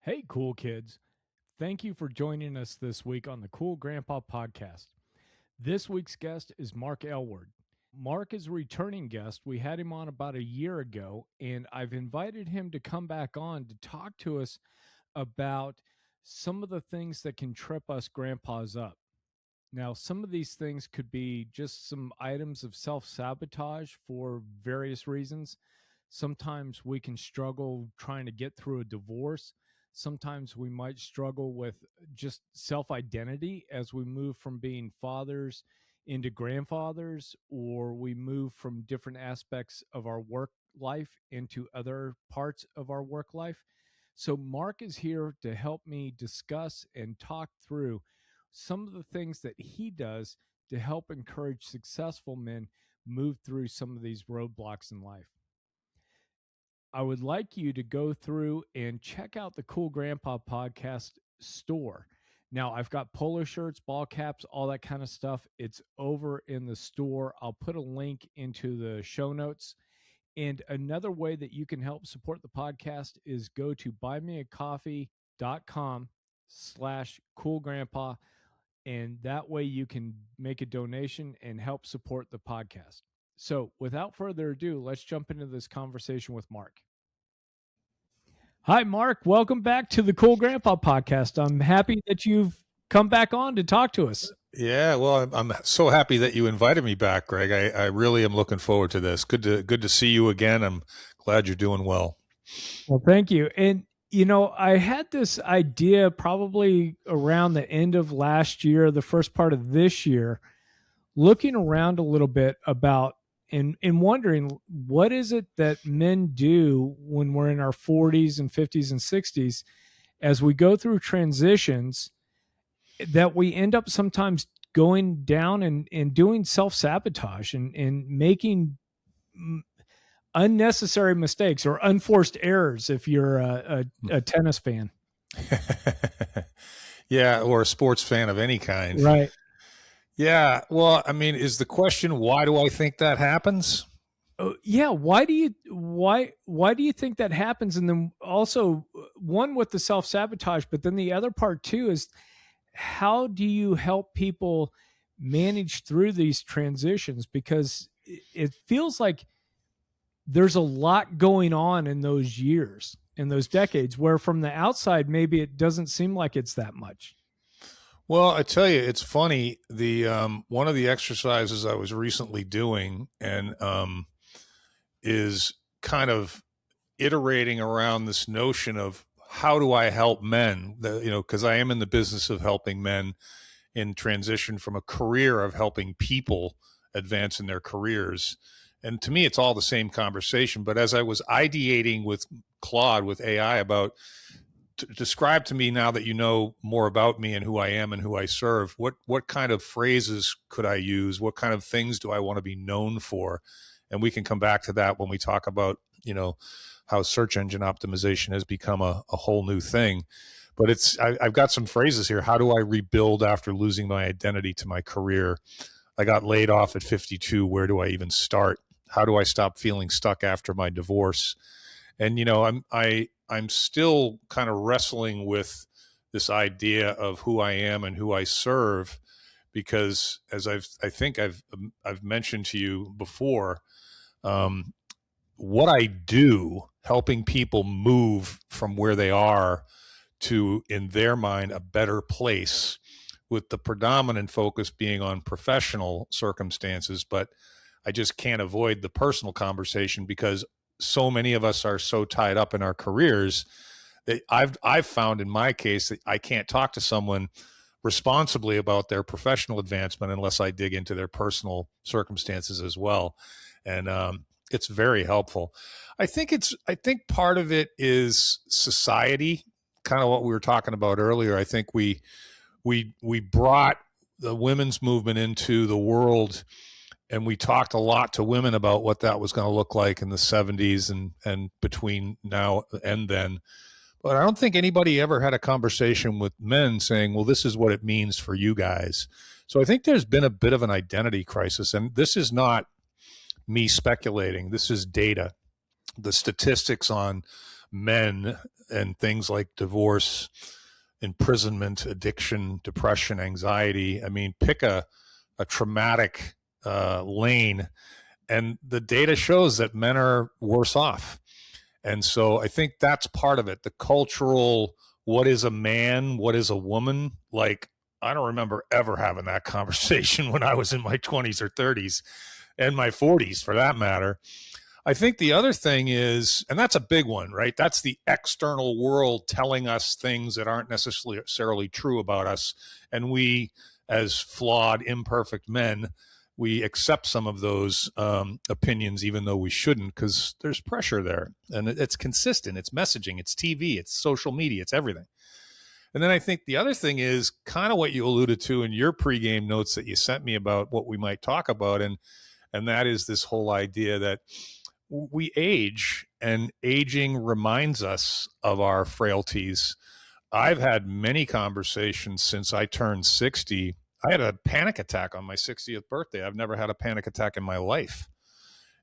Hey, cool kids. Thank you for joining us this week on the Cool Grandpa podcast. This week's guest is Mark Aylward. Mark is a returning guest. We had him on about a year ago, and I've invited him to come back on to talk to us about some of the things that can trip us grandpas up. Now, some of these things could be just some items of self-sabotage for various reasons. Sometimes we can struggle trying to get through a divorce. Sometimes we might struggle with just self-identity as we move from being fathers into grandfathers, or we move from different aspects of our work life into other parts of our work life. So Mark is here to help me discuss and talk through some of the things that he does to help encourage successful men move through some of these roadblocks in life. I would like you to go through and check out the Cool Grandpa podcast store. Now, I've got polo shirts, ball caps, all that kind of stuff. It's over in the store. I'll put a link into the show notes. And another way that you can help support the podcast is go to buymeacoffee.com/coolgrandpa. And that way you can make a donation and help support the podcast. So without further ado, let's jump into this conversation with Mark. Hi, Mark. Welcome back to the Cool Grandpa podcast. I'm happy that you've come back on to talk to us. Yeah, well, I'm so happy that you invited me back, Greg. I really am looking forward to this. Good to see you again. I'm glad you're doing well. Well, thank you. And I had this idea probably around the end of last year, the first part of this year, looking around a little bit about and wondering what is it that men do when we're in our 40s and 50s and 60s as we go through transitions that we end up sometimes going down and doing self-sabotage and making unnecessary mistakes or unforced errors if you're a tennis fan. Yeah, or a sports fan of any kind. Right. Yeah, well, I mean, is the question, why do I think that happens? Yeah, why do you think that happens? And then also one with the self-sabotage, but then the other part too is how do you help people manage through these transitions? Because it feels like there's a lot going on in those years, in those decades, where from the outside, maybe it doesn't seem like it's that much. Well, I tell you, it's funny. The one of the exercises I was recently doing and is kind of iterating around this notion of how do I help men? Because I am in the business of helping men in transition from a career of helping people advance in their careers. And to me, it's all the same conversation. But as I was ideating with Claude, with AI, about describe to me, now that you know more about me and who I am and who I serve, what kind of phrases could I use? What kind of things do I want to be known for? And we can come back to that when we talk about, how search engine optimization has become a whole new thing. But I've got some phrases here. How do I rebuild after losing my identity to my career? I got laid off at 52. Where do I even start? How do I stop feeling stuck after my divorce? And, I'm still kind of wrestling with this idea of who I am and who I serve, because as I think I've mentioned to you before, what I do helping people move from where they are to, in their mind, a better place, with the predominant focus being on professional circumstances. But I just can't avoid the personal conversation, because so many of us are so tied up in our careers that I've found in my case that I can't talk to someone responsibly about their professional advancement unless I dig into their personal circumstances as well. And it's very helpful. I think part of it is society, kind of what we were talking about earlier. I think we brought the women's movement into the world, and we talked a lot to women about what that was going to look like in the 70s and between now and then. But I don't think anybody ever had a conversation with men saying, well, this is what it means for you guys. So I think there's been a bit of an identity crisis. And this is not me speculating. This is data. The statistics on men and things like divorce, imprisonment, addiction, depression, anxiety. I mean, pick a traumatic lane, and the data shows that men are worse off. And so I think that's part of it. The cultural, what is a man? What is a woman? Like, I don't remember ever having that conversation when I was in my 20s or 30s and my 40s for that matter. I think the other thing is, and that's a big one, right? That's the external world telling us things that aren't necessarily true about us. And we, as flawed, imperfect men, we accept some of those opinions, even though we shouldn't, because there's pressure there. And it's consistent. It's messaging. It's TV. It's social media. It's everything. And then I think the other thing is kind of what you alluded to in your pregame notes that you sent me about what we might talk about. And that is this whole idea that we age, and aging reminds us of our frailties. I've had many conversations since I turned 60. I had a panic attack on my 60th birthday. I've never had a panic attack in my life.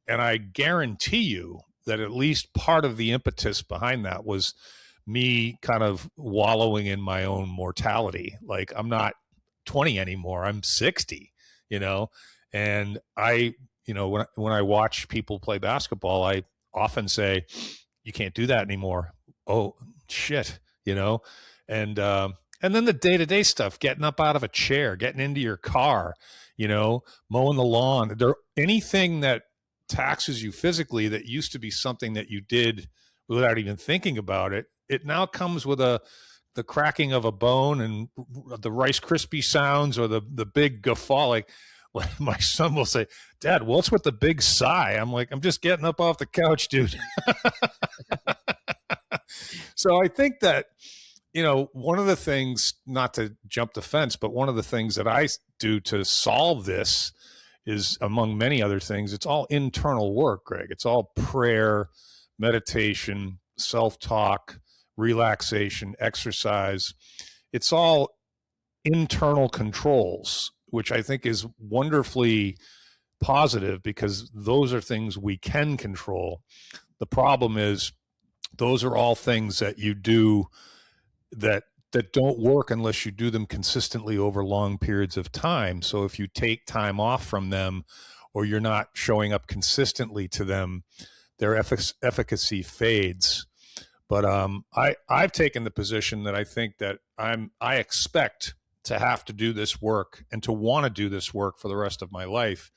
And I guarantee you that at least part of the impetus behind that was me kind of wallowing in my own mortality. Like, I'm not 20 anymore. I'm 60, and when I watch people play basketball, I often say, you can't do that anymore. Oh, shit, and then the day-to-day stuff, getting up out of a chair, getting into your car, mowing the lawn, anything that taxes you physically that used to be something that you did without even thinking about it. It now comes with the cracking of a bone and the Rice Krispie sounds or the big guffaw. Like, my son will say, Dad, what's with the big sigh? I'm like, I'm just getting up off the couch, dude. So I think that, one of the things, not to jump the fence, but one of the things that I do to solve this is, among many other things, it's all internal work, Greg. It's all prayer, meditation, self-talk, relaxation, exercise. It's all internal controls, which I think is wonderfully positive because those are things we can control. The problem is those are all things that you do that don't work unless you do them consistently over long periods of time. So if you take time off from them or you're not showing up consistently to them, their efficacy fades. But I've taken the position that I think that I expect to have to do this work and to want to do this work for the rest of my life,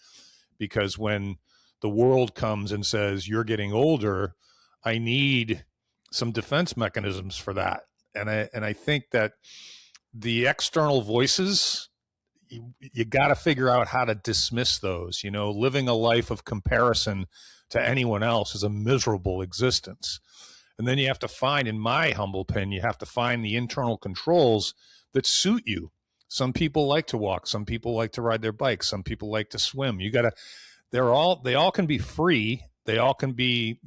because when the world comes and says you're getting older, I need some defense mechanisms for that. And I think that the external voices, you got to figure out how to dismiss those. Living a life of comparison to anyone else is a miserable existence. And then you have to find, in my humble opinion, you have to find the internal controls that suit you. Some people like to walk. Some people like to ride their bike. Some people like to swim. They all can be free. They all can be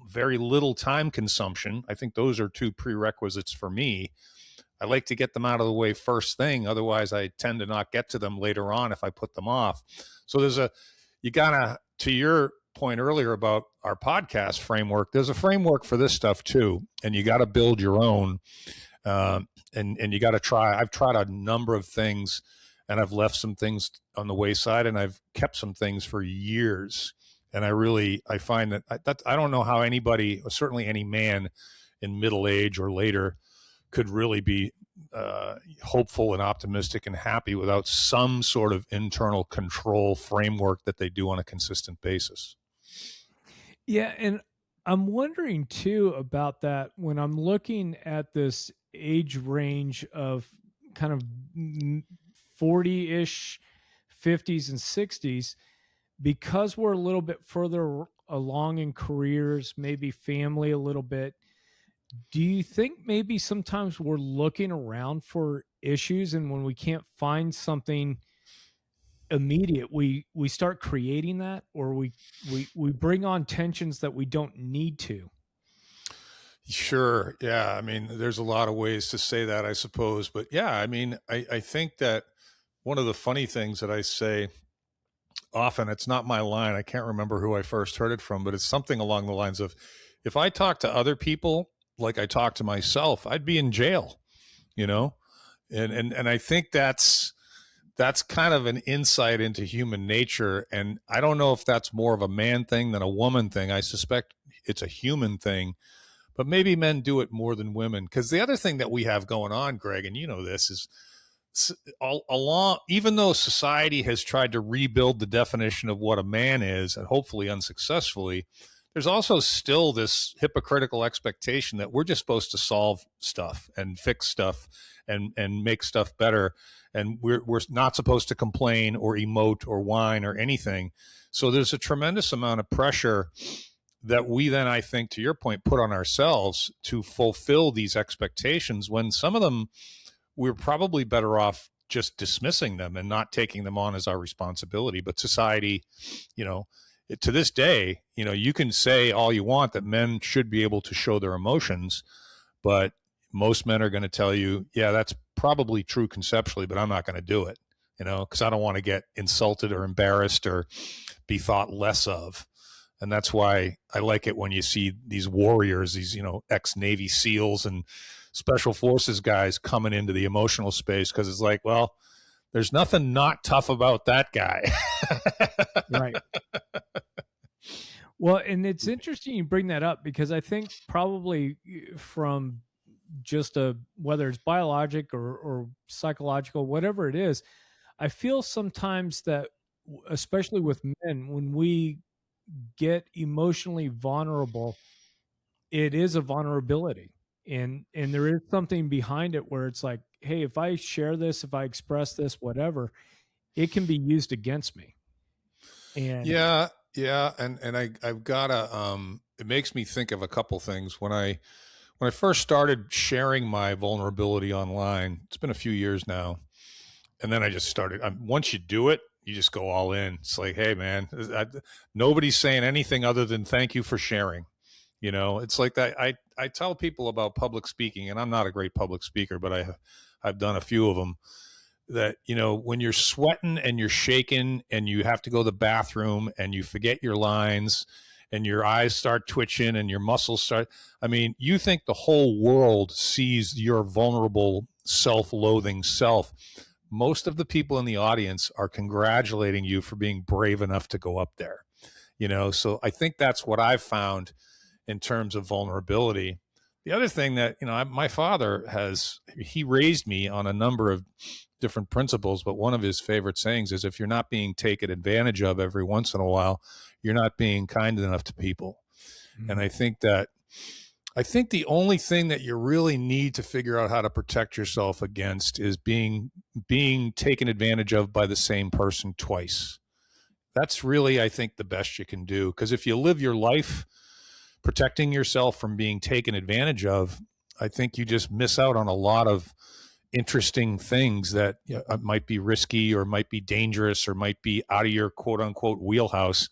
very little time consumption. I think those are two prerequisites for me. I like to get them out of the way first thing. Otherwise, I tend to not get to them later on if I put them off. So to your point earlier about our podcast framework, there's a framework for this stuff too. And you got to build your own. And you got to try. I've tried a number of things and I've left some things on the wayside and I've kept some things for years. And I find that I don't know how anybody, or certainly any man in middle age or later, could really be hopeful and optimistic and happy without some sort of internal control framework that they do on a consistent basis. Yeah. And I'm wondering too about that when I'm looking at this age range of kind of 40-ish, 50s and 60s, because we're a little bit further along in careers, maybe family a little bit. Do you think maybe sometimes we're looking around for issues, and when we can't find something immediate, we start creating that, or we bring on tensions that we don't need to? Sure. Yeah. I mean, there's a lot of ways to say that, I suppose. But yeah, I mean, I think that one of the funny things that I say often, it's not my line. I can't remember who I first heard it from, but it's something along the lines of, if I talk to other people like I talk to myself, I'd be in jail, you know? And I think that's kind of an insight into human nature. And I don't know if that's more of a man thing than a woman thing. I suspect it's a human thing, but maybe men do it more than women. Because the other thing that we have going on, Greg, and you know this, is all along, even though society has tried to rebuild the definition of what a man is, and hopefully unsuccessfully, there's also still this hypocritical expectation that we're just supposed to solve stuff and fix stuff and make stuff better. And we're not supposed to complain or emote or whine or anything. So there's a tremendous amount of pressure that we then, I think, to your point, put on ourselves to fulfill these expectations, when some of them we're probably better off just dismissing them and not taking them on as our responsibility. But society, you know, to this day, you know, you can say all you want that men should be able to show their emotions, but most men are going to tell you, yeah, that's probably true conceptually, but I'm not going to do it, you know, because I don't want to get insulted or embarrassed or be thought less of. And that's why I like it when you see these warriors, these, you know, ex-Navy SEALs and special forces guys coming into the emotional space, because it's like, well, there's nothing not tough about that guy. Right. Well, and it's interesting you bring that up, because I think probably from just whether it's biologic or psychological, whatever it is, I feel sometimes that, especially with men, when we get emotionally vulnerable, it is a vulnerability. And there is something behind it where it's like, hey, if I share this, if I express this, whatever, it can be used against me. And yeah. And I've gotta, it makes me think of a couple things. When I first started sharing my vulnerability online, it's been a few years now. And then I just started, once you do it, you just go all in. It's like, hey man, nobody's saying anything other than thank you for sharing. You know, it's like that. I tell people about public speaking, and I'm not a great public speaker, but I've done a few of them, that, you know, when you're sweating and you're shaking and you have to go to the bathroom and you forget your lines and your eyes start twitching and your muscles start, I mean, you think the whole world sees your vulnerable, self-loathing self. Most of the people in the audience are congratulating you for being brave enough to go up there, you know? So I think that's what I've found in terms of vulnerability. The other thing that, you know, my father he raised me on a number of different principles, but one of his favorite sayings is, if you're not being taken advantage of every once in a while, you're not being kind enough to people. Mm-hmm. And I think the only thing that you really need to figure out how to protect yourself against is being taken advantage of by the same person twice. That's really, I think, the best you can do. Because if you live your life protecting yourself from being taken advantage of, I think you just miss out on a lot of interesting things that, you know, might be risky or might be dangerous or might be out of your quote unquote wheelhouse.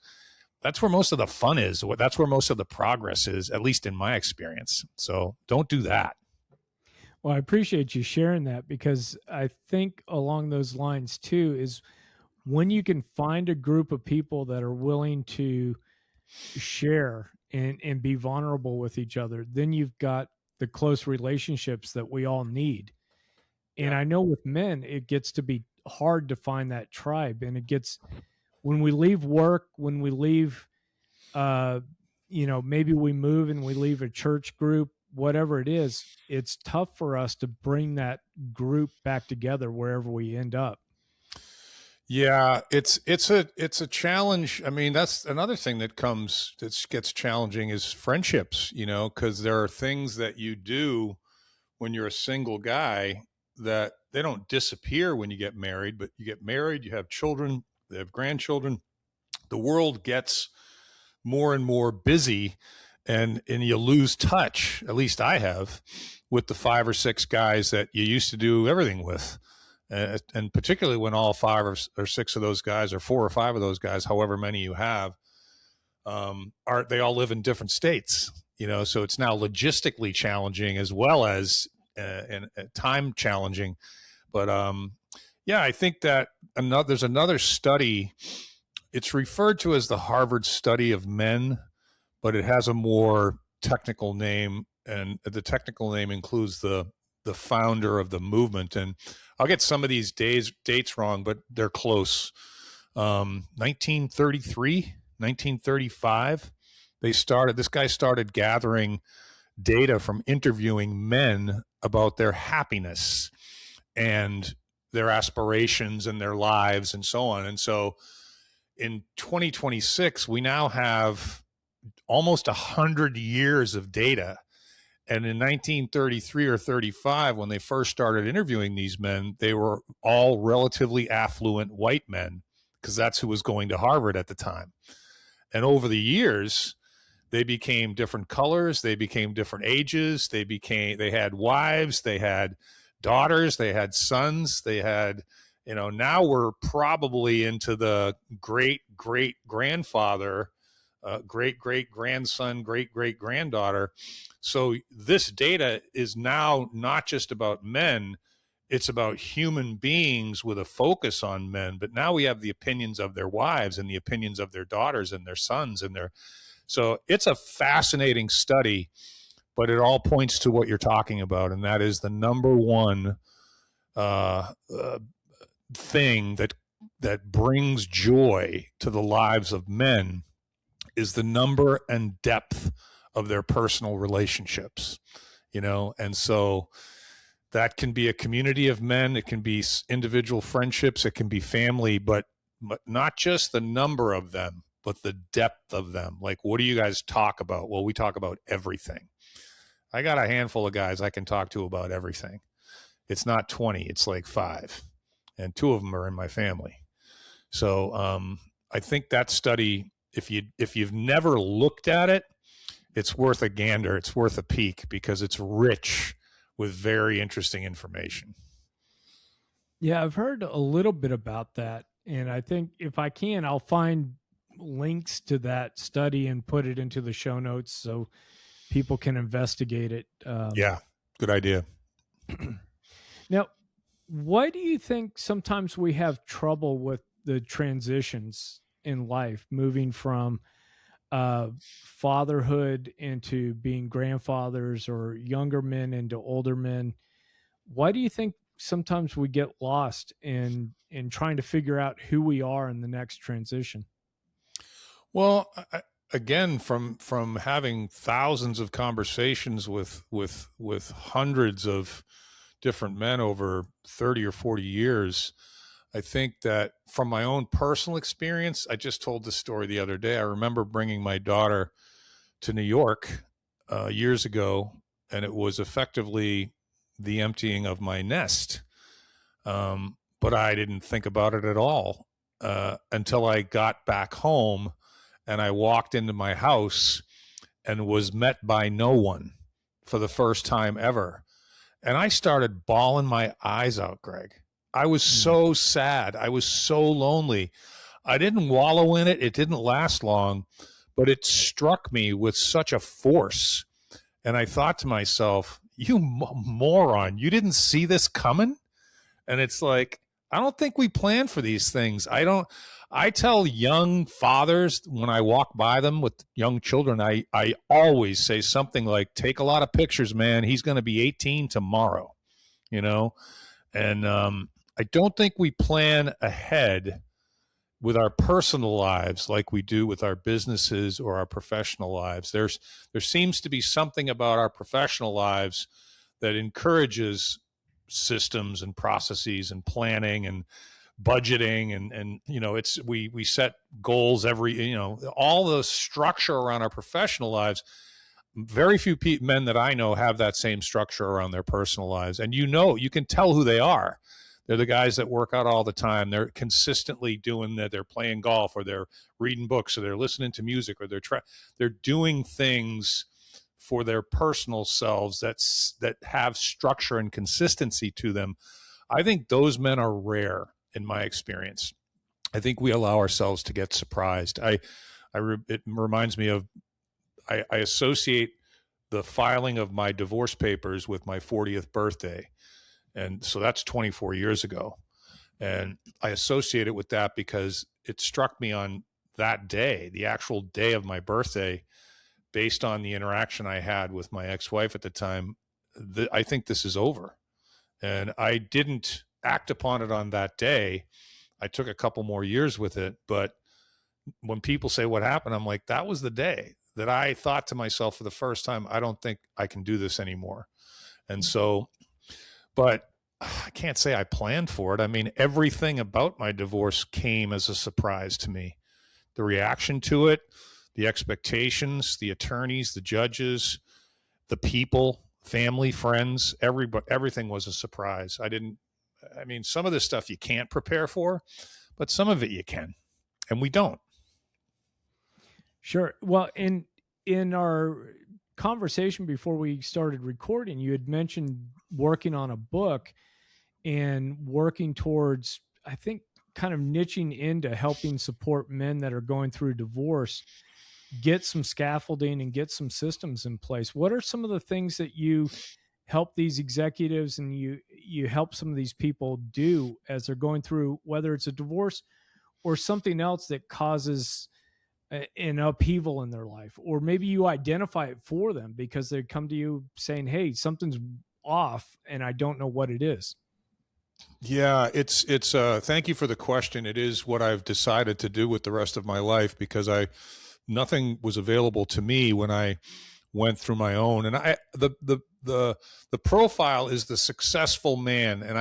That's where most of the fun is. That's where most of the progress is, at least in my experience. So don't do that. Well, I appreciate you sharing that, because I think along those lines too is when you can find a group of people that are willing to share and be vulnerable with each other, then you've got the close relationships that we all need. And I know with men, it gets to be hard to find that tribe. And it gets, when we leave work, when we leave, you know, maybe we move and we leave a church group, whatever it is, it's tough for us to bring that group back together wherever we end up. Yeah, it's a challenge. I mean, that's another thing that gets challenging is friendships, you know, because there are things that you do when you're a single guy that they don't disappear when you get married, but you get married, you have children, they have grandchildren. The world gets more and more busy, and you lose touch, at least I have, with the 5 or 6 guys that you used to do everything with. And particularly when all 5 or 6 of those guys, or 4 or 5 of those guys, however many you have, they all live in different states, you know, so it's now logistically challenging as well as time challenging. But yeah, I think that there's another study. It's referred to as the Harvard study of men, but it has a more technical name, and the technical name includes the founder of the movement. And I'll get some of these dates wrong, but they're close. 1933, 1935, this guy started gathering data from interviewing men about their happiness and their aspirations and their lives and so on. And so in 2026, we now have almost 100 years of data. And in 1933 or 35, when they first started interviewing these men, they were all relatively affluent white men, because that's who was going to Harvard at the time. And over the years, they became different colors, they became different ages, they had wives, they had daughters, they had sons, they had, now we're probably into the great-great-grandfather, great-great-grandson, great-great-granddaughter. So this data is now not just about men, it's about human beings with a focus on men. But now we have the opinions of their wives and the opinions of their daughters and their sons so it's a fascinating study, but it all points to what you're talking about, and that is the number one thing that brings joy to the lives of men is the number and depth of their personal relationships, and so that can be a community of men, it can be individual friendships, it can be family, but not just the number of them, but the depth of them. Like, what do you guys talk about? Well, we talk about everything. I got a handful of guys I can talk to about everything. It's not 20, it's like 5, and 2 of them are in my family. So I think that study, if you've never looked at it, it's worth a gander. It's worth a peek, because it's rich with very interesting information. Yeah, I've heard a little bit about that. And I think if I can, I'll find links to that study and put it into the show notes so people can investigate it. Yeah, good idea. Now, why do you think sometimes we have trouble with the transitions in life, moving from fatherhood into being grandfathers, or younger men into older men? Why do you think sometimes we get lost in trying to figure out who we are in the next transition? Well, again, from having thousands of conversations with hundreds of different men over 30 or 40 years, I think that from my own personal experience, I just told this story the other day. I remember bringing my daughter to New York years ago, and it was effectively the emptying of my nest. But I didn't think about it at all until I got back home and I walked into my house and was met by no one for the first time ever. And I started bawling my eyes out, Greg. I was so sad. I was so lonely. I didn't wallow in it. It didn't last long, but it struck me with such a force. And I thought to myself, you moron, you didn't see this coming? And it's like, I don't think we plan for these things. I tell young fathers when I walk by them with young children, I always say something like, take a lot of pictures, man. He's going to be 18 tomorrow, And I don't think we plan ahead with our personal lives like we do with our businesses or our professional lives. There seems to be something about our professional lives that encourages systems and processes and planning and budgeting and we set goals every, all the structure around our professional lives. Very few men that I know have that same structure around their personal lives. And you can tell who they are. They're the guys that work out all the time. They're consistently doing that. They're playing golf, or they're reading books, or they're listening to music, or they're doing things for their personal selves that have structure and consistency to them. I think those men are rare in my experience. I think we allow ourselves to get surprised. It reminds me of, I associate the filing of my divorce papers with my 40th birthday. And so that's 24 years ago. And I associate it with that because it struck me on that day, the actual day of my birthday, based on the interaction I had with my ex-wife at the time, I think this is over. And I didn't act upon it on that day. I took a couple more years with it. But when people say what happened, I'm like, that was the day that I thought to myself for the first time, I don't think I can do this anymore. And so, but I can't say I planned for it. I mean, everything about my divorce came as a surprise to me. The reaction to it, the expectations, the attorneys, the judges, the people, family, friends, everything was a surprise. I mean, some of this stuff you can't prepare for, but some of it you can, and we don't. Sure. Well, in our conversation before we started recording, you had mentioned working on a book and working towards, I think, kind of niching into helping support men that are going through divorce get some scaffolding and get some systems in place. What are some of the things that you help these executives and you help some of these people do as they're going through, whether it's a divorce or something else that causes an upheaval in their life? Or maybe you identify it for them because they come to you saying, hey, something's off and I don't know what it is. Yeah, it's thank you for the question. It is what I've decided to do with the rest of my life, because nothing was available to me when I went through my own. And the profile is the successful man. And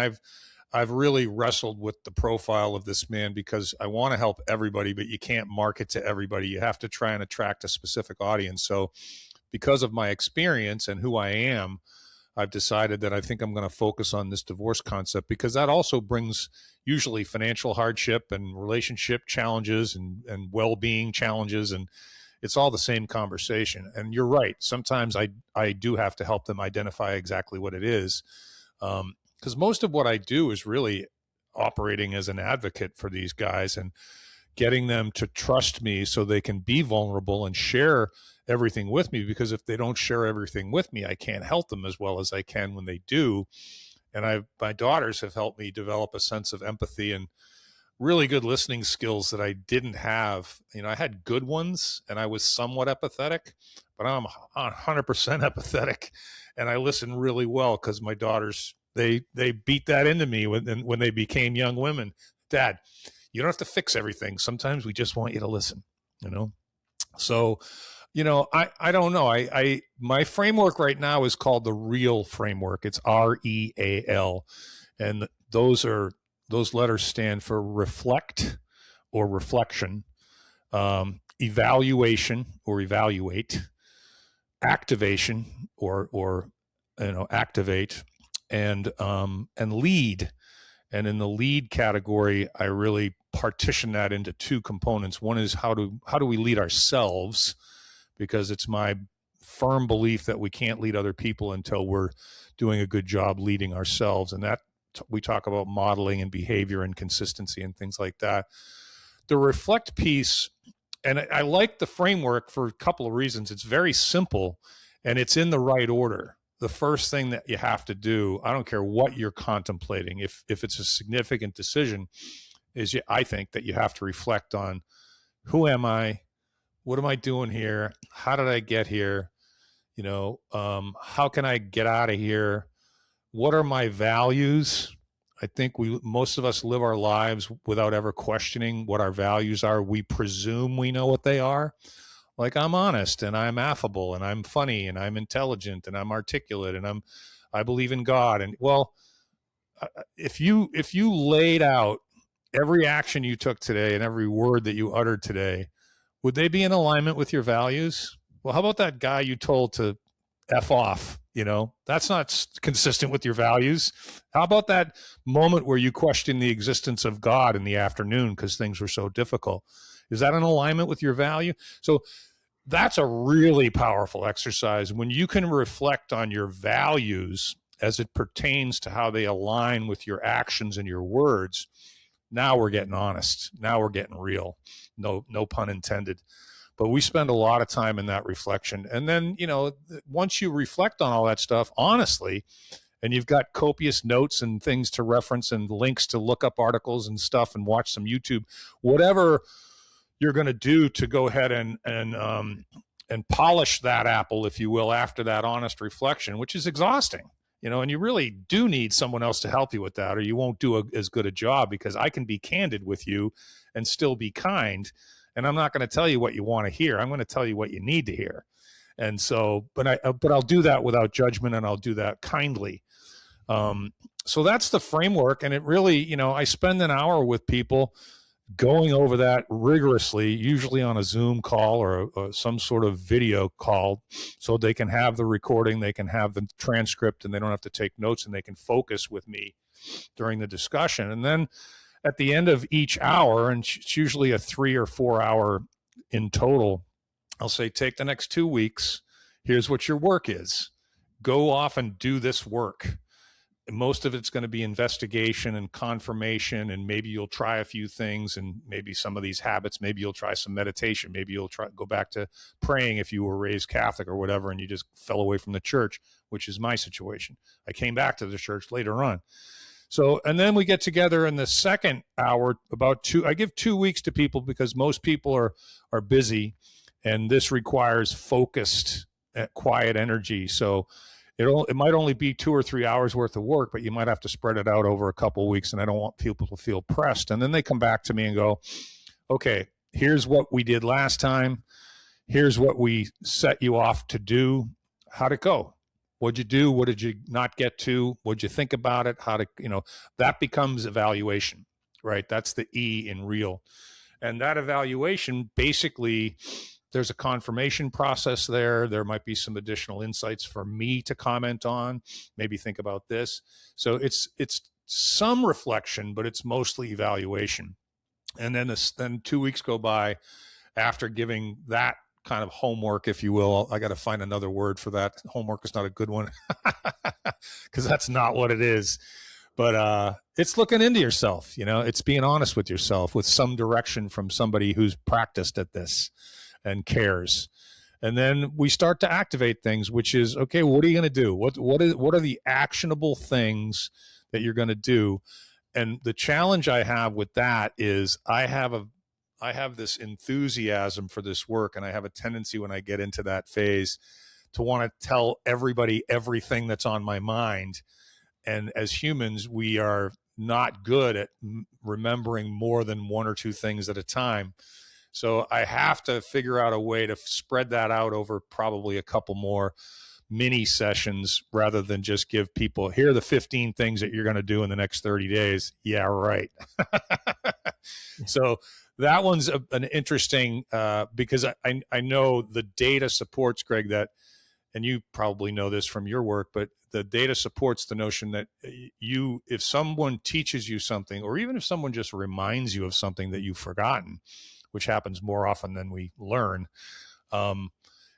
I've really wrestled with the profile of this man because I want to help everybody, but you can't market to everybody. You have to try and attract a specific audience. So because of my experience and who I am, I've decided that I think I'm going to focus on this divorce concept, because that also brings usually financial hardship and relationship challenges and well-being challenges. And it's all the same conversation. And you're right. Sometimes I do have to help them identify exactly what it is. Because most of what I do is really operating as an advocate for these guys and getting them to trust me so they can be vulnerable and share everything with me. Because if they don't share everything with me, I can't help them as well as I can when they do. And my daughters have helped me develop a sense of empathy and really good listening skills that I didn't have. You know, I had good ones and I was somewhat empathetic, but I'm 100% empathetic. And I listen really well because my daughters, they beat that into me when they became young women. Dad, you don't have to fix everything. Sometimes we just want you to listen, you know? So, you know, I don't know. My framework right now is called the REAL framework. It's REAL. And those letters stand for reflect or reflection, evaluation or evaluate, activation or activate, and lead. And in the lead category, I really partition that into two components. One is how do we lead ourselves, because it's my firm belief that we can't lead other people until we're doing a good job leading ourselves. And that we talk about modeling and behavior and consistency and things like that. The reflect piece, and I like the framework for a couple of reasons. It's very simple and it's in the right order. The first thing that you have to do, I don't care what you're contemplating, if it's a significant decision, is I think that you have to reflect on, who am I? What am I doing here? How did I get here? You know, how can I get out of here? What are my values? I think most of us live our lives without ever questioning what our values are. We presume we know what they are. Like, I'm honest and I'm affable and I'm funny and I'm intelligent and I'm articulate and I believe in God. And well, if you laid out every action you took today and every word that you uttered today, would they be in alignment with your values? Well, how about that guy you told to F off? You know, that's not consistent with your values. How about that moment where you questioned the existence of God in the afternoon because things were so difficult? Is that in alignment with your value? So that's a really powerful exercise. When you can reflect on your values as it pertains to how they align with your actions and your words, now we're getting honest. Now we're getting real. No pun intended. But we spend a lot of time in that reflection. And then, you know, once you reflect on all that stuff, honestly, and you've got copious notes and things to reference and links to look up articles and stuff and watch some YouTube, whatever you're going to do to go ahead and polish that apple, if you will, after that honest reflection, which is exhausting, and you really do need someone else to help you with that, or you won't do as good a job, because I can be candid with you and still be kind. And I'm not going to tell you what you want to hear. I'm going to tell you what you need to hear. And so, but I'll do that without judgment, and I'll do that kindly. So that's the framework. And it really, I spend an hour with people going over that rigorously, usually on a Zoom call or some sort of video call, so they can have the recording, they can have the transcript, and they don't have to take notes, and they can focus with me during the discussion. And then at the end of each hour, and it's usually a 3 or 4 hour in total, I'll say, take the next 2 weeks. Here's what your work is. Go off and do this work. Most of it's going to be investigation and confirmation, and maybe you'll try a few things, and maybe some of these habits, maybe you'll try some meditation, maybe you'll go back to praying if you were raised Catholic or whatever, and you just fell away from the church, which is my situation. I came back to the church later on. So, and then we get together in the second hour, I give 2 weeks to people, because most people are busy, and this requires focused, quiet energy. So it might only be 2 or 3 hours worth of work, but you might have to spread it out over a couple of weeks, and I don't want people to feel pressed. And then they come back to me and go, okay, here's what we did last time. Here's what we set you off to do. How'd it go? What'd you do? What did you not get to? What'd you think about it? That becomes evaluation, right? That's the E in real. And that evaluation, basically, there's a confirmation process there. There might be some additional insights for me to comment on. Maybe think about this. So it's some reflection, but it's mostly evaluation. And then 2 weeks go by after giving that kind of homework, if you will. I got to find another word for that. Homework is not a good one, because that's not what it is. But it's looking into yourself. It's being honest with yourself, with some direction from somebody who's practiced at this and cares. And then we start to activate things, which is, okay, what are you going to do? What are the actionable things that you're going to do? And the challenge I have with that is I have this enthusiasm for this work, and I have a tendency, when I get into that phase, to want to tell everybody everything that's on my mind. And as humans, we are not good at remembering more than 1 or 2 things at a time. So I have to figure out a way to spread that out over probably a couple more mini sessions, rather than just give people, here are the 15 things that you're going to do in the next 30 days. Yeah, right. So that one's an interesting, because I know the data supports, Greg, that, and you probably know this from your work, but the data supports the notion that if someone teaches you something, or even if someone just reminds you of something that you've forgotten, which happens more often than we learn,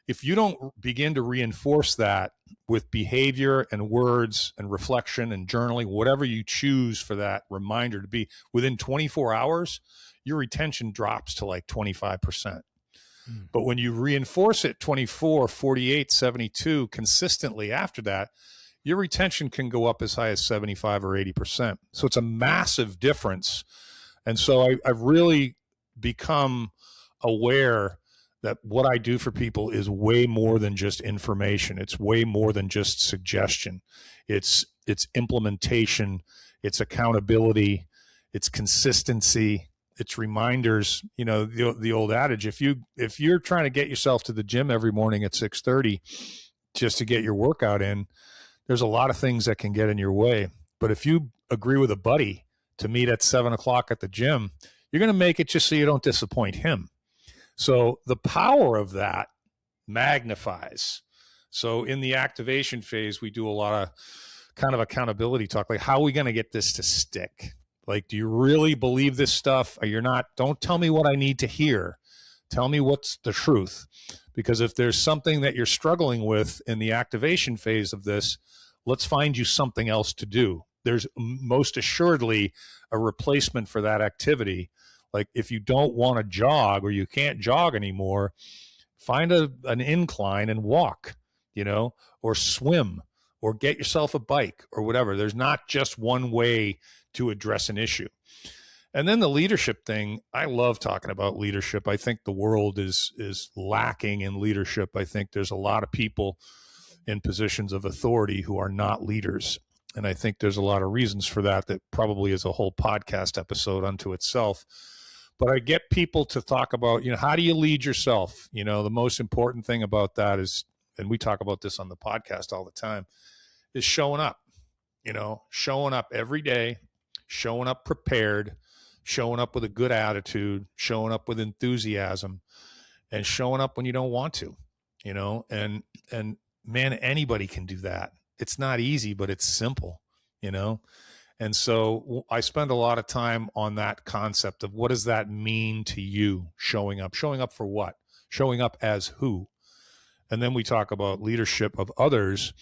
if you don't begin to reinforce that with behavior and words and reflection and journaling, whatever you choose for that reminder to be, within 24 hours, your retention drops to like 25%. But when you reinforce it 24, 48, 72 consistently after that, your retention can go up as high as 75 or 80%. So it's a massive difference. And so I've really become aware that what I do for people is way more than just information. It's way more than just suggestion. It's implementation, it's accountability, it's consistency, it's reminders. The old adage, if you're trying to get yourself to the gym every morning at 6:30 just to get your workout in, there's a lot of things that can get in your way. But if you agree with a buddy to meet at 7:00 at the gym, you're going to make it just so you don't disappoint him. So the power of that magnifies. So in the activation phase, we do a lot of kind of accountability talk, like, how are we going to get this to stick? Like, do you really believe this stuff? Or you're not? Don't tell me what I need to hear. Tell me what's the truth. Because if there's something that you're struggling with in the activation phase of this, let's find you something else to do. There's most assuredly a replacement for that activity. Like, if you don't want to jog, or you can't jog anymore, find an incline and walk, or swim, or get yourself a bike or whatever. There's not just one way to address an issue. And then the leadership thing, I love talking about leadership. I think the world is lacking in leadership. I think there's a lot of people in positions of authority who are not leaders. And I think there's a lot of reasons for that probably is a whole podcast episode unto itself. But I get people to talk about, how do you lead yourself? The most important thing about that is, and we talk about this on the podcast all the time, is showing up, showing up every day, showing up prepared, showing up with a good attitude, showing up with enthusiasm, and showing up when you don't want to, and man, anybody can do that. It's not easy, but it's simple, And so I spend a lot of time on that concept of what does that mean to you, showing up for what, showing up as who. And then we talk about leadership of others,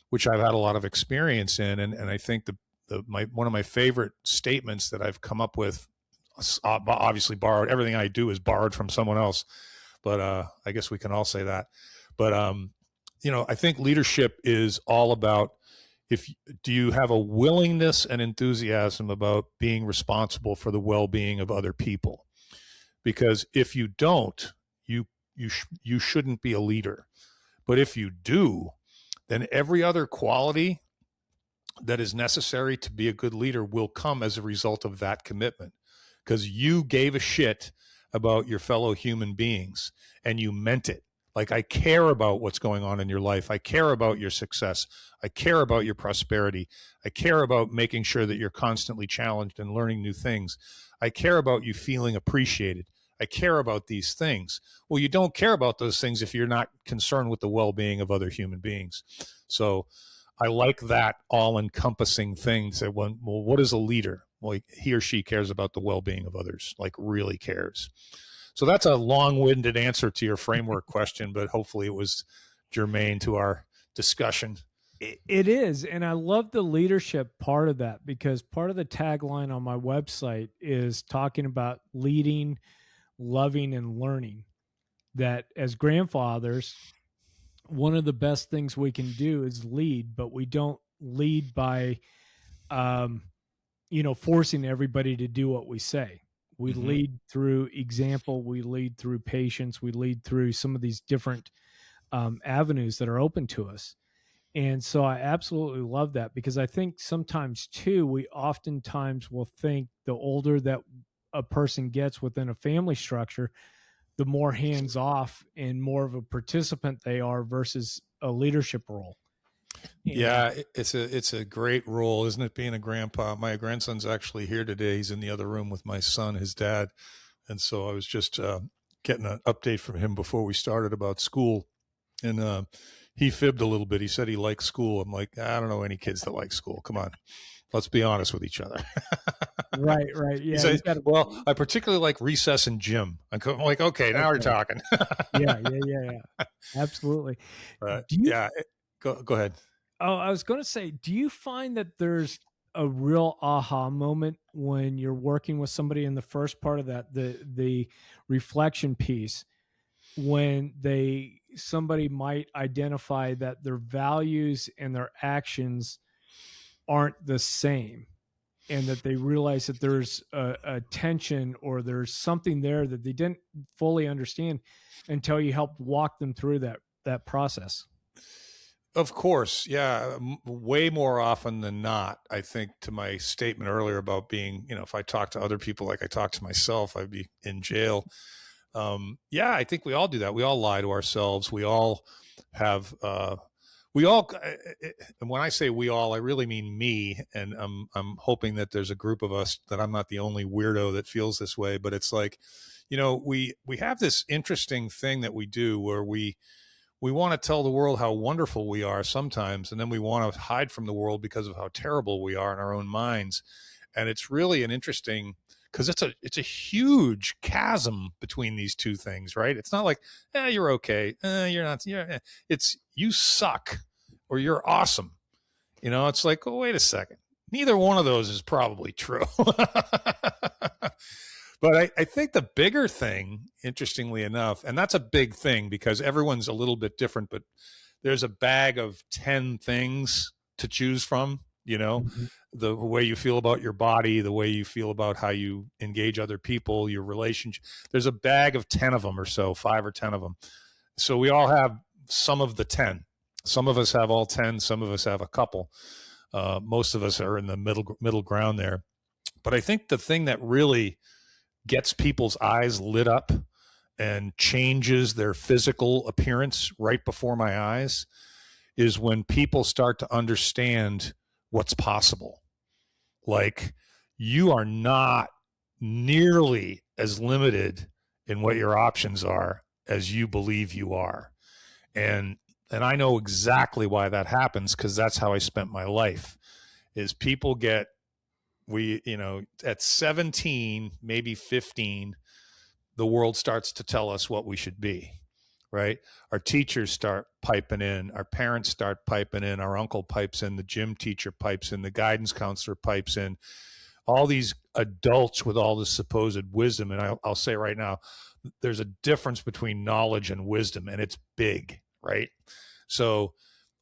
which I've had a lot of experience in. And I think one of my favorite statements that I've come up with, obviously borrowed, everything I do is borrowed from someone else, but I guess we can all say that. But, I think leadership is all about, do you have a willingness and enthusiasm about being responsible for the well-being of other people? Because if you don't, you shouldn't be a leader. But if you do, then every other quality that is necessary to be a good leader will come as a result of that commitment, because you gave a shit about your fellow human beings and you meant it. Like, I care about what's going on in your life. I care about your success. I care about your prosperity. I care about making sure that you're constantly challenged and learning new things. I care about you feeling appreciated. I care about these things. Well, you don't care about those things if you're not concerned with the well-being of other human beings. So I like that all-encompassing thing to say, well, what is a leader? Well, he or she cares about the well-being of others, like really cares. So that's a long-winded answer to your framework question, but hopefully it was germane to our discussion. It is. And I love the leadership part of that, because part of the tagline on my website is talking about leading, loving, and learning. That as grandfathers, one of the best things we can do is lead, but we don't lead by, forcing everybody to do what we say. We lead through example. We lead through patience. We lead through some of these different avenues that are open to us. And so I absolutely love that, because I think sometimes too, we oftentimes will think the older that a person gets within a family structure, the more hands off and more of a participant they are versus a leadership role. Yeah, it's a great role, isn't it, being a grandpa? My grandson's actually here today. He's in the other room with my son, his dad. And so I was just getting an update from him before we started about school. And he fibbed a little bit. He said he likes school. I'm like, I don't know any kids that like school. Come on. Let's be honest with each other. Right. Yeah. Said, well, I particularly like recess and gym. I'm like, okay, now we're talking. Yeah. Absolutely. Go ahead. Oh, I was going to say, do you find that there's a real aha moment when you're working with somebody in the first part of that, the reflection piece, when somebody might identify that their values and their actions aren't the same, and that they realize that there's a tension or there's something there that they didn't fully understand until you helped walk them through that process? Of course. Yeah. Way more often than not, I think, to my statement earlier about being, if I talk to other people like I talk to myself, I'd be in jail. Yeah, I think we all do that. We all lie to ourselves. We all have, and when I say we all, I really mean me. And I'm hoping that there's a group of us, that I'm not the only weirdo that feels this way, but it's like, we have this interesting thing that we do where we want to tell the world how wonderful we are sometimes, and then we want to hide from the world because of how terrible we are in our own minds. And it's really an interesting, because it's a huge chasm between these two things, right? It's not like, you're okay, you're not. It's you suck or you're awesome. It's like, oh, wait a second. Neither one of those is probably true. But I think the bigger thing, interestingly enough, and that's a big thing because everyone's a little bit different, but there's a bag of 10 things to choose from. Mhm. the way you feel about your body, the way you feel about how you engage other people, your relationship. There's a bag of 10 of them or so, 5 or 10 of them. So we all have some of the 10. Some of us have all 10. Some of us have a couple. Most of us are in the middle ground there. But I think the thing that really gets people's eyes lit up and changes their physical appearance right before my eyes is when people start to understand what's possible. Like, you are not nearly as limited in what your options are as you believe you are. And I know exactly why that happens, because that's how I spent my life. Is people get, at 17, maybe 15, the world starts to tell us what we should be, right? Our teachers start piping in, our parents start piping in, our uncle pipes in, the gym teacher pipes in, the guidance counselor pipes in, all these adults with all this supposed wisdom. And I'll say right now, there's a difference between knowledge and wisdom, and it's big, right? So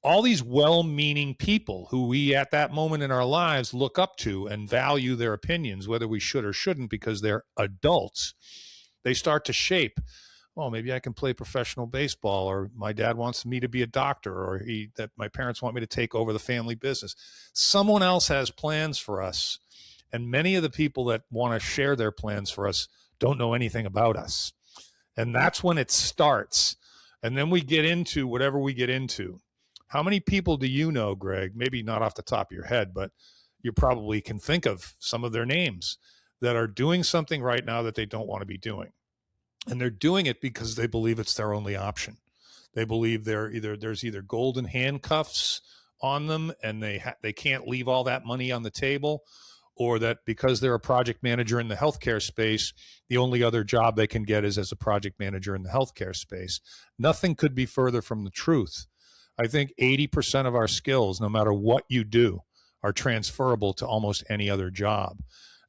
all these well-meaning people who we at that moment in our lives look up to and value their opinions, whether we should or shouldn't, because they're adults, they start to shape, oh, maybe I can play professional baseball, or my dad wants me to be a doctor, or that my parents want me to take over the family business. Someone else has plans for us. And many of the people that want to share their plans for us don't know anything about us. And that's when it starts. And then we get into whatever we get into. How many people do you know, Greg? Maybe not off the top of your head, but you probably can think of some of their names that are doing something right now that they don't want to be doing. And they're doing it because they believe it's their only option. They believe there's either golden handcuffs on them and they can't leave all that money on the table, or that because they're a project manager in the healthcare space, the only other job they can get is as a project manager in the healthcare space. Nothing could be further from the truth. I think 80% of our skills, no matter what you do, are transferable to almost any other job.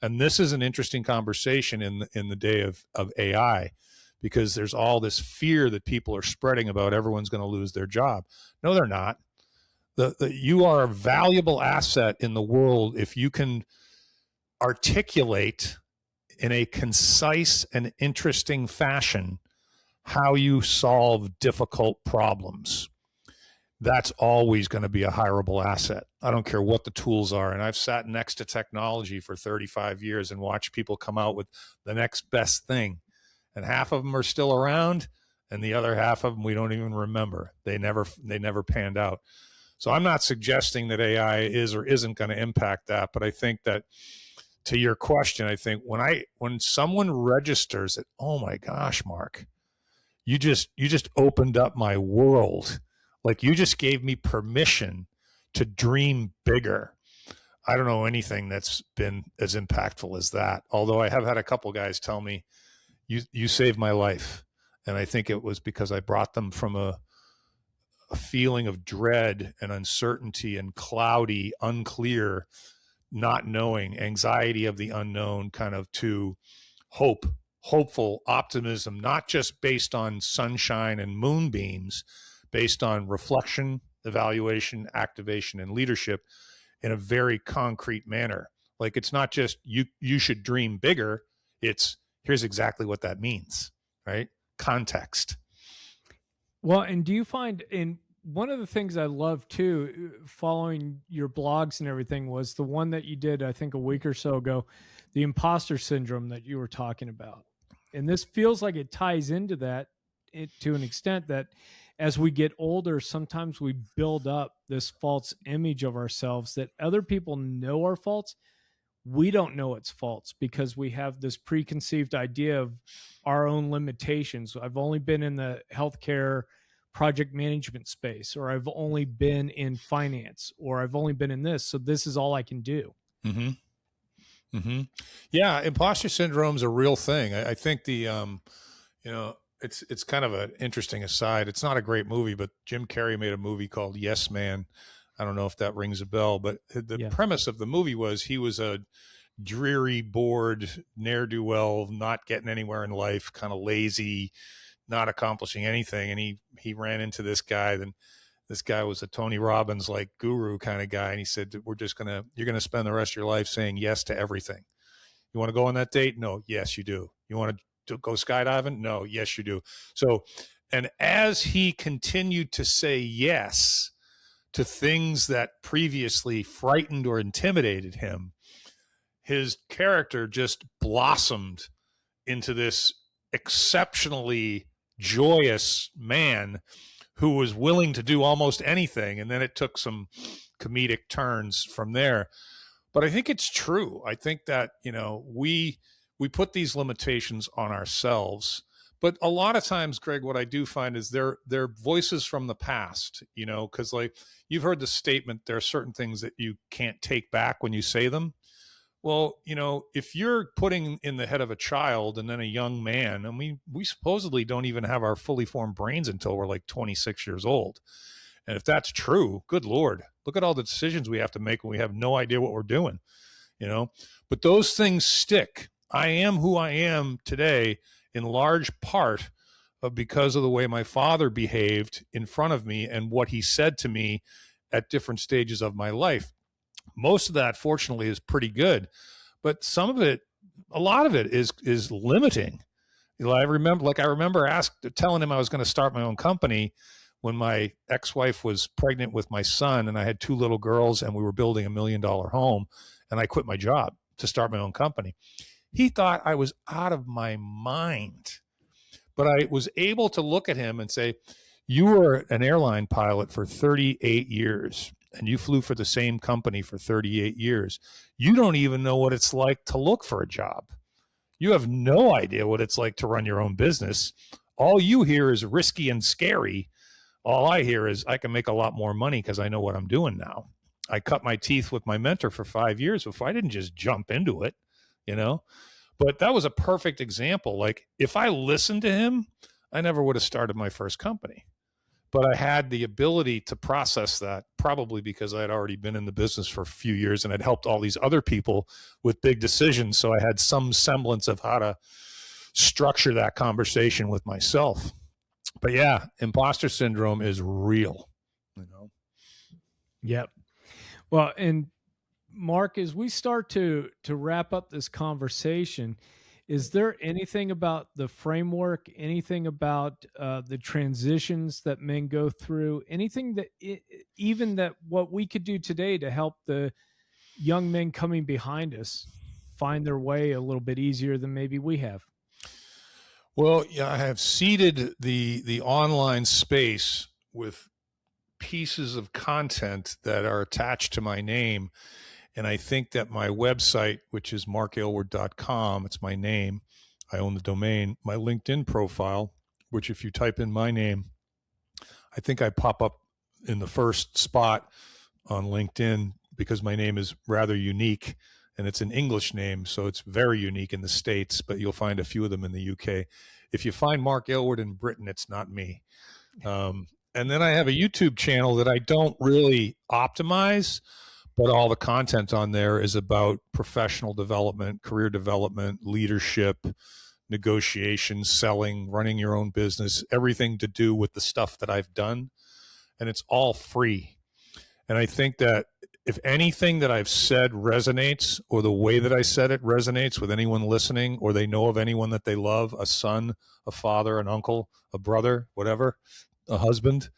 And this is an interesting conversation in the day of AI, because there's all this fear that people are spreading about everyone's going to lose their job. No, they're not. You are a valuable asset in the world if you can articulate in a concise and interesting fashion how you solve difficult problems. That's always going to be a hireable asset. I don't care what the tools are. And I've sat next to technology for 35 years and watched people come out with the next best thing. And half of them are still around, and the other half of them we don't even remember. They never panned out. So I'm not suggesting that AI is or isn't going to impact that, but I think that, to your question, I think when someone registers it, oh my gosh, Mark, you just opened up my world. Like, you just gave me permission to dream bigger. I don't know anything that's been as impactful as that. Although I have had a couple guys tell me, you saved my life. And I think it was because I brought them from a feeling of dread and uncertainty and cloudy, unclear, not knowing, anxiety of the unknown, kind of, to hopeful optimism, not just based on sunshine and moonbeams, based on reflection, evaluation, activation, and leadership in a very concrete manner. Like, it's not just you should dream bigger. It's, here's exactly what that means, right? Context. Well, and do you find, in one of the things I love too, following your blogs and everything, was the one that you did, I think, a week or so ago, the imposter syndrome that you were talking about. And this feels like it ties into that, to an extent, that as we get older, sometimes we build up this false image of ourselves that other people know are faults. We don't know it's faults because we have this preconceived idea of our own limitations. I've only been in the healthcare project management space, or I've only been in finance, or I've only been in this, so this is all I can do. Mm-hmm. Mm-hmm. Yeah, imposter syndrome is a real thing. I think it's kind of an interesting aside. It's not a great movie, but Jim Carrey made a movie called Yes Man. I don't know if that rings a bell, but the premise of the movie was he was a dreary, bored, ne'er-do-well, not getting anywhere in life, kind of lazy, not accomplishing anything. And he ran into this guy, then This guy was a Tony Robbins like guru kind of guy. And he said, you're going to spend the rest of your life saying yes to everything. You want to go on that date? No. Yes, you do. You want to go skydiving? No. Yes, you do. So, and as he continued to say yes to things that previously frightened or intimidated him, his character just blossomed into this exceptionally joyous man who was willing to do almost anything. And then it took some comedic turns from there. But I think it's true. I think that, we put these limitations on ourselves. But a lot of times, Greg, what I do find is they're voices from the past, because like you've heard the statement, there are certain things that you can't take back when you say them. Well, if you're putting in the head of a child and then a young man, and we supposedly don't even have our fully formed brains until we're like 26 years old. And if that's true, good Lord, look at all the decisions we have to make when we have no idea what we're doing, But those things stick. I am who I am today in large part because of the way my father behaved in front of me and what he said to me at different stages of my life. Most of that, fortunately, is pretty good, but a lot of it is limiting. I remember telling him I was going to start my own company when my ex-wife was pregnant with my son, and I had 2 little girls, and we were building $1 million home, and I quit my job to start my own company. He thought I was out of my mind, but I was able to look at him and say, you were an airline pilot for 38 years. And you flew for the same company for 38 years. You don't even know what it's like to look for a job. You have no idea what it's like to run your own business. All you hear is risky and scary. All I hear is I can make a lot more money because I know what I'm doing now. I cut my teeth with my mentor for 5 years before. I didn't just jump into it, But that was a perfect example. Like if I listened to him, I never would have started my first company. But I had the ability to process that, probably because I had already been in the business for a few years and had helped all these other people with big decisions. So I had some semblance of how to structure that conversation with myself. But yeah, imposter syndrome is real. Yep. Well, and Mark, as we start to wrap up this conversation, is there anything about the framework, anything about the transitions that men go through, anything that even that what we could do today to help the young men coming behind us find their way a little bit easier than maybe we have? Well, yeah, I have seeded the online space with pieces of content that are attached to my name. And I think that my website, which is markaylward.com, it's my name, I own the domain, my LinkedIn profile, which if you type in my name, I think I pop up in the first spot on LinkedIn because my name is rather unique and it's an English name. So it's very unique in the States, but you'll find a few of them in the UK. If you find Mark Aylward in Britain, it's not me. And then I have a YouTube channel that I don't really optimize, but all the content on there is about professional development, career development, leadership, negotiation, selling, running your own business, everything to do with the stuff that I've done. And it's all free. And I think that if anything that I've said resonates, or the way that I said it resonates with anyone listening, or they know of anyone that they love, a son, a father, an uncle, a brother, whatever, a husband,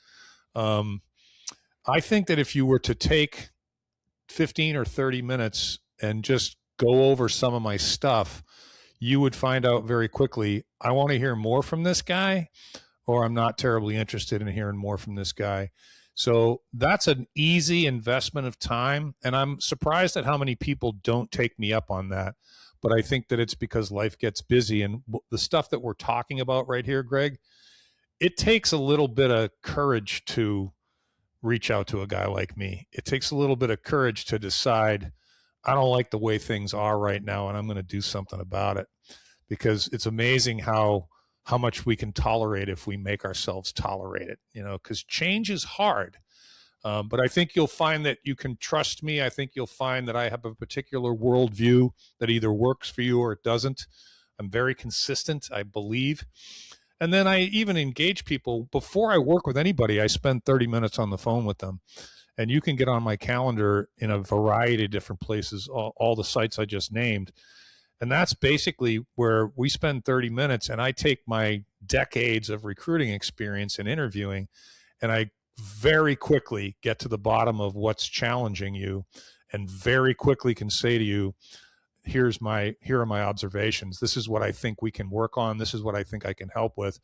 I think that if you were to take 15 or 30 minutes and just go over some of my stuff, you would find out very quickly, I want to hear more from this guy, or I'm not terribly interested in hearing more from this guy. So that's an easy investment of time. And I'm surprised at how many people don't take me up on that. But I think that it's because life gets busy. And the stuff that we're talking about right here, Greg, it takes a little bit of courage to reach out to a guy like me. It takes a little bit of courage to decide, I don't like the way things are right now, and I'm going to do something about it. Because it's amazing how much we can tolerate if we make ourselves tolerate it, because change is hard. But I think you'll find that you can trust me. I think you'll find that I have a particular worldview that either works for you or it doesn't. I'm very consistent, I believe. And then I even engage people before I work with anybody. I spend 30 minutes on the phone with them. And you can get on my calendar in a variety of different places, all the sites I just named. And that's basically where we spend 30 minutes, and I take my decades of recruiting experience and interviewing, and I very quickly get to the bottom of what's challenging you, and very quickly can say to you, here are my observations. This is what I think we can work on. This is what I think I can help with.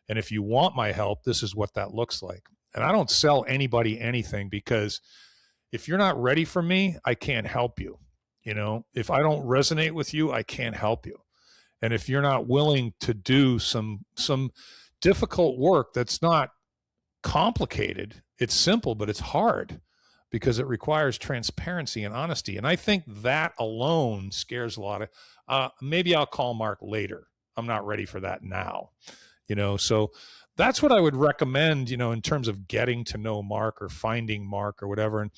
And if you want my help, this is what that looks like. And I don't sell anybody anything, because if you're not ready for me, I can't help you. If I don't resonate with you, I can't help you. And if you're not willing to do some difficult work that's not complicated, it's simple, but it's hard because it requires transparency and honesty. And I think that alone scares a lot of, maybe I'll call Mark later. I'm not ready for that now. So that's what I would recommend, in terms of getting to know Mark or finding Mark or whatever. And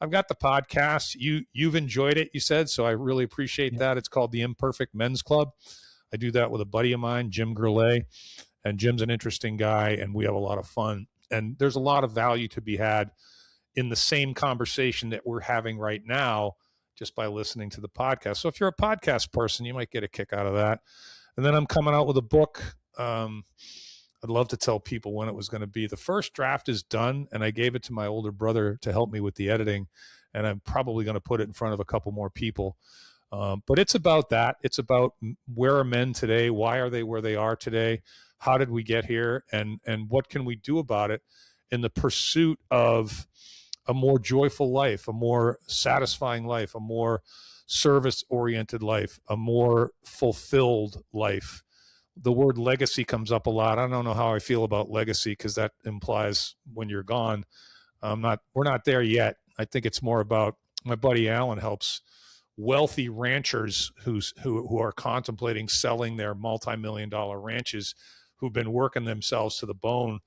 I've got the podcast. You've enjoyed it, you said, so I really appreciate that. It's called the Imperfect Men's Club. I do that with a buddy of mine, Jim Gurley, and Jim's an interesting guy, and we have a lot of fun. And there's a lot of value to be had in the same conversation that we're having right now, just by listening to the podcast. So if you're a podcast person, you might get a kick out of that. And then I'm coming out with a book. I'd love to tell people when it was going to be. The first draft is done, and I gave it to my older brother to help me with the editing, and I'm probably going to put it in front of a couple more people. But it's about that. It's about where are men today? Why are they where they are today? How did we get here? And what can we do about it in the pursuit of a more joyful life, a more satisfying life, a more service-oriented life, a more fulfilled life? The word legacy comes up a lot. I don't know how I feel about legacy, because that implies when you're gone. We're not there yet. I think it's more about, my buddy Alan helps wealthy ranchers who are contemplating selling their multi-million-dollar ranches, who've been working themselves to the bone.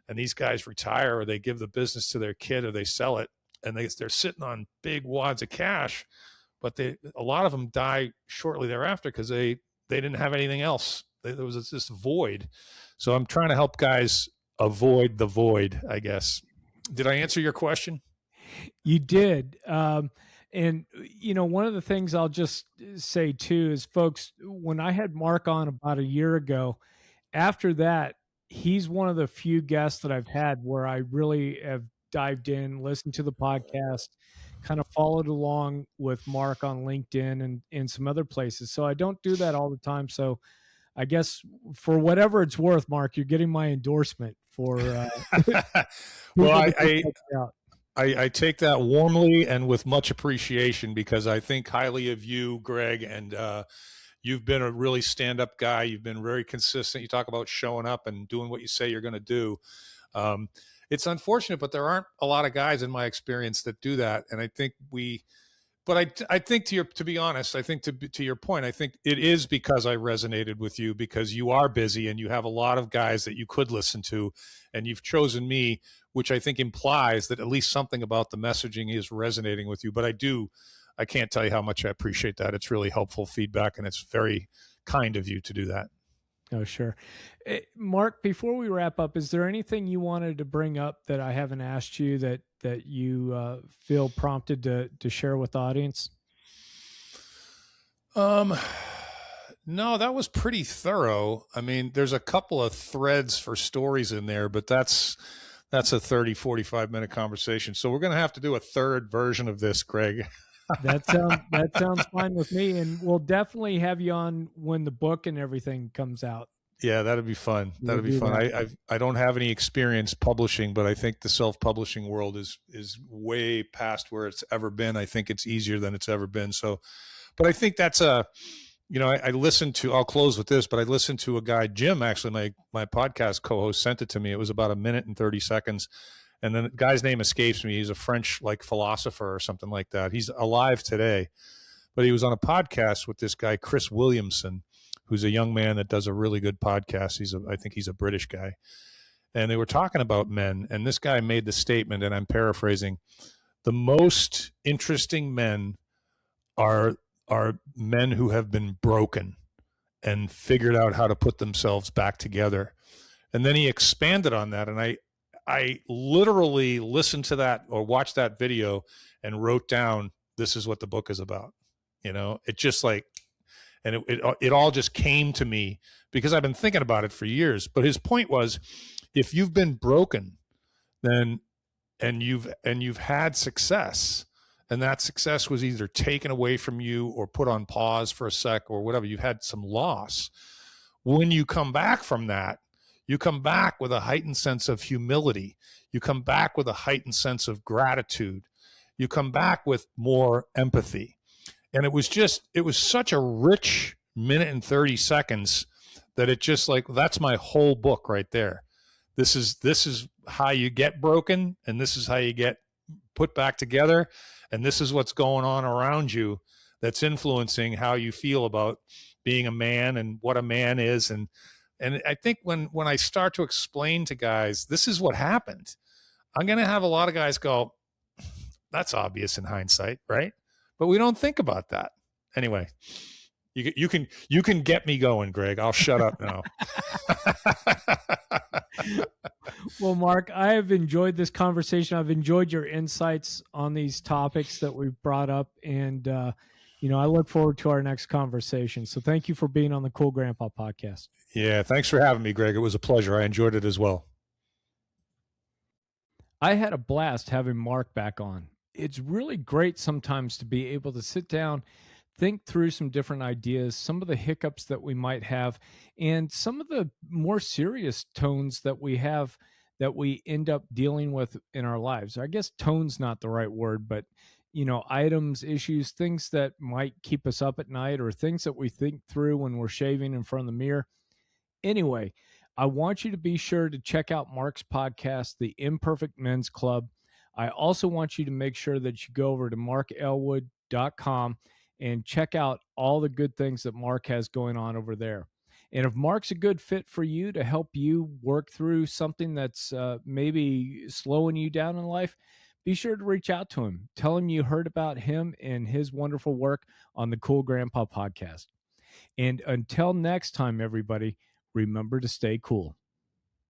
And these guys retire, or they give the business to their kid, or they sell it, and they're sitting on big wads of cash. But a lot of them die shortly thereafter because they didn't have anything else. There was this void. So I'm trying to help guys avoid the void, I guess. Did I answer your question? You did. And, one of the things I'll just say too is, folks, when I had Mark on about a year ago, after that, he's one of the few guests that I've had where I really have dived in, listened to the podcast, kind of followed along with Mark on LinkedIn and some other places. So I don't do that all the time. So I guess for whatever it's worth, Mark, you're getting my endorsement for. Well, I take that warmly and with much appreciation, because I think highly of you, Greg, and you've been a really stand-up guy. You've been very consistent. You talk about showing up and doing what you say you're going to do. It's unfortunate, but there aren't a lot of guys in my experience that do that. And I think I think to be honest, I think to your point, I think it is because I resonated with you, because you are busy and you have a lot of guys that you could listen to, and you've chosen me, which I think implies that at least something about the messaging is resonating with you. But I can't tell you how much I appreciate that. It's really helpful feedback, and it's very kind of you to do that. Oh, sure. Mark, before we wrap up, is there anything you wanted to bring up that I haven't asked you that you feel prompted to share with the audience? No, that was pretty thorough. I mean, there's a couple of threads for stories in there, but that's a 30, 45-minute conversation. So we're going to have to do a third version of this, Greg. That sounds fine with me, and we'll definitely have you on when the book and everything comes out. Yeah, that'd be fun. That'd be fun. I don't have any experience publishing, but I think the self-publishing world is way past where it's ever been. I think it's easier than it's ever been. So, but I think that's I listened to, I'll close with this, but I listened to a guy, Jim, actually, my podcast co-host, sent it to me. It was about 1 minute and 30 seconds. And then the guy's name escapes me. He's a French philosopher or something like that. He's alive today, but he was on a podcast with this guy, Chris Williamson, who's a young man that does a really good podcast. I think he's a British guy. And they were talking about men. And this guy made the statement, and I'm paraphrasing, the most interesting men are men who have been broken. and figured out how to put themselves back together. And then he expanded on that. And I literally listened to that or watched that video and wrote down, this is what the book is about. It just like, and it all just came to me because I've been thinking about it for years. But his point was, if you've been broken, then and you've had success, and that success was either taken away from you or put on pause for a sec or whatever, you've had some loss. When you come back from that, you come back with a heightened sense of humility. You come back with a heightened sense of gratitude. You come back with more empathy. And it was such a rich minute and 30 seconds that it just like, that's my whole book right there. This is how you get broken, and this is how you get put back together, and this is what's going on around you that's influencing how you feel about being a man and what a man is. And I think when I start to explain to guys, this is what happened, I'm going to have a lot of guys go, that's obvious in hindsight, right? But we don't think about that. Anyway, you can get me going, Greg. I'll shut up now. Well, Mark, I have enjoyed this conversation. I've enjoyed your insights on these topics that we've brought up. And, I look forward to our next conversation. So thank you for being on the Cool Grandpa podcast. Yeah, thanks for having me, Greg. It was a pleasure. I enjoyed it as well. I had a blast having Mark back on. It's really great sometimes to be able to sit down, think through some different ideas, some of the hiccups that we might have, and some of the more serious tones that we have that we end up dealing with in our lives. I guess tone's not the right word, but items, issues, things that might keep us up at night, or things that we think through when we're shaving in front of the mirror. Anyway, I want you to be sure to check out Mark's podcast, The Imperfect Men's Club. I also want you to make sure that you go over to markaylwood.com and check out all the good things that Mark has going on over there. And if Mark's a good fit for you to help you work through something that's maybe slowing you down in life, be sure to reach out to him. Tell him you heard about him and his wonderful work on the Cool Grandpa podcast. And until next time, everybody, remember to stay cool.